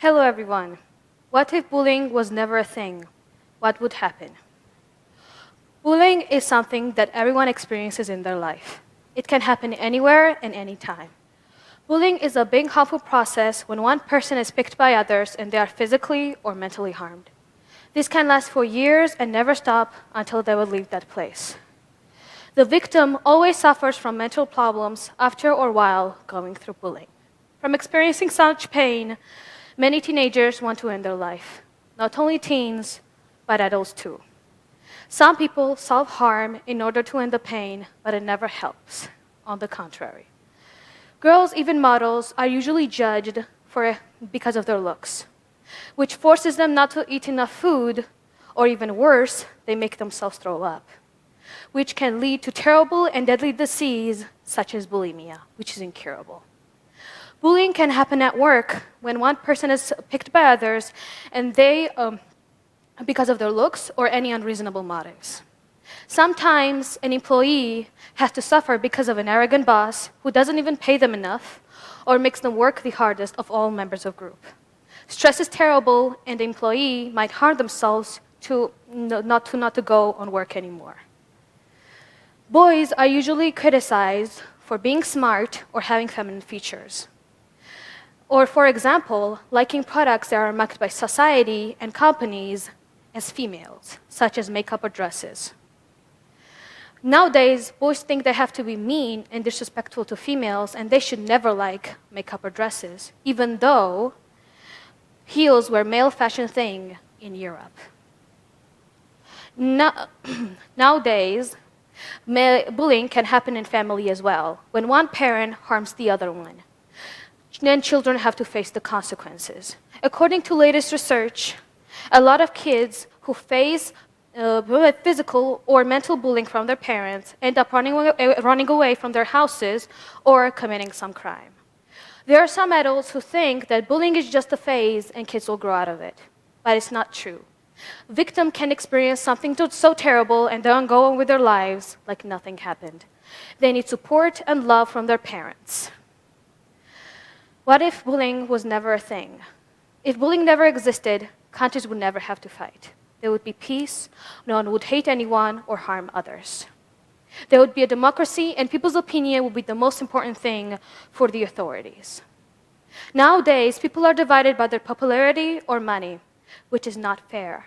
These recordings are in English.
Hello everyone. What if bullying was never a thing? What would happen? Bullying is something that everyone experiences in their life. It can happen anywhere and anytime. Bullying is a big harmful process when one person is picked by others and they are physically or mentally harmed. This can last for years and never stop until they will leave that place. The victim always suffers from mental problems after or while going through bullying. From experiencing such pain, many teenagers want to end their life. Not only teens, but adults too. Some people self-harm in order to end the pain, but it never helps. On the contrary. Girls, even models, are usually judged because of their looks, which forces them not to eat enough food, or even worse, they make themselves throw up, which can lead to terrible and deadly disease such as bulimia, which is incurable. Bullying can happen at work when one person is picked by others and they, because of their looks or any unreasonable motives. Sometimes an employee has to suffer because of an arrogant boss who doesn't even pay them enough or makes them work the hardest of all members of group. Stress is terrible and the employee might harm themselves not to go on work anymore. Boys are usually criticized for being smart or having feminine features. Or, for example, liking products that are marketed by society and companies as females, such as makeup or dresses. Nowadays, boys think they have to be mean and disrespectful to females, and they should never like makeup or dresses, even though heels were a male fashion thing in Europe. Nowadays, bullying can happen in family as well, when one parent harms the other one. Then children have to face the consequences. According to latest research, a lot of kids who face physical or mental bullying from their parents end up running away from their houses or committing some crime. There are some adults who think that bullying is just a phase and kids will grow out of it, but it's not true. Victim can experience something so terrible and then go on with their lives like nothing happened. They need support and love from their parents. What if bullying was never a thing? If bullying never existed, countries would never have to fight. There would be peace, no one would hate anyone or harm others. There would be a democracy, and people's opinion would be the most important thing for the authorities. Nowadays, people are divided by their popularity or money, which is not fair.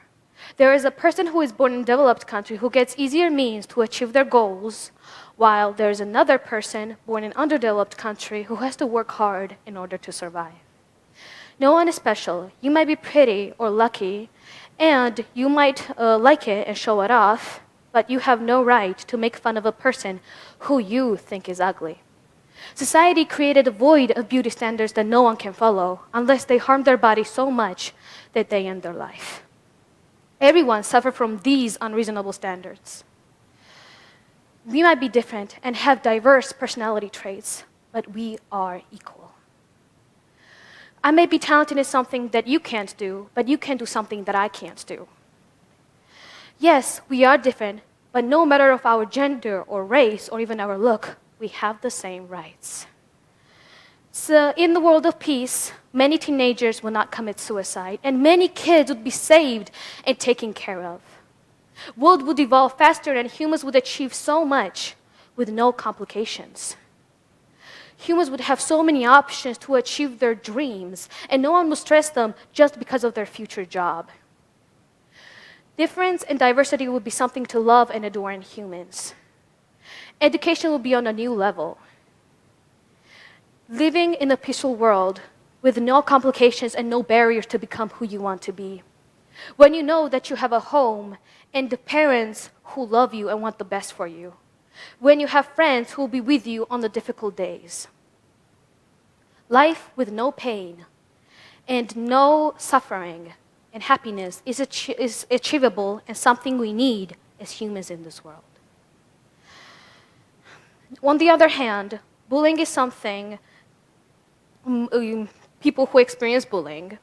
There is a person who is born in a developed country who gets easier means to achieve their goals, while there is another person born in an underdeveloped country who has to work hard in order to survive. No one is special. You might be pretty or lucky, and you might like it and show it off, but you have no right to make fun of a person who you think is ugly. Society created a void of beauty standards that no one can follow unless they harm their body so much that they end their life. Everyone suffers from these unreasonable standards. We might be different and have diverse personality traits, but we are equal. I may be talented in something that you can't do, but you can do something that I can't do. Yes, we are different, but no matter of our gender or race or even our look, we have the same rights. So in the world of peace, many teenagers will not commit suicide, and many kids would be saved and taken care of. World would evolve faster and humans would achieve so much with no complications. Humans would have so many options to achieve their dreams, and no one would stress them just because of their future job. Difference and diversity would be something to love and adore in humans. Education will be on a new level. Living in a peaceful world with no complications and no barriers to become who you want to be. When you know that you have a home and the parents who love you and want the best for you. When you have friends who will be with you on the difficult days. Life with no pain and no suffering and happiness is achievable and something we need as humans in this world. On the other hand, bullying is something people who experience bullying,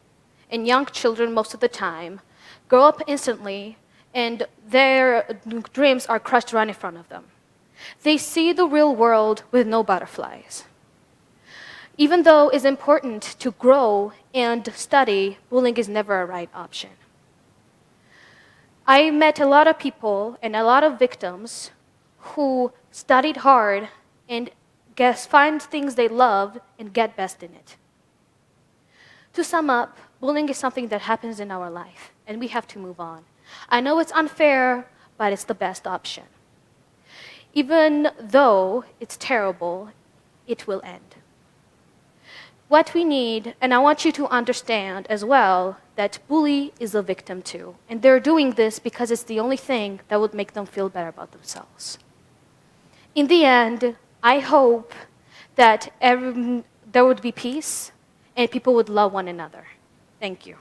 and young children most of the time, grow up instantly and their dreams are crushed right in front of them. They see the real world with no butterflies. Even though it's important to grow and study, bullying is never a right option. I met a lot of people and a lot of victims who studied hard and find things they love and get best in it. To sum up, bullying is something that happens in our life, and we have to move on. I know it's unfair, but it's the best option. Even though it's terrible, it will end. What we need, and I want you to understand as well, that bully is a victim too. And they're doing this because it's the only thing that would make them feel better about themselves. In the end, I hope that there would be peace and people would love one another. Thank you.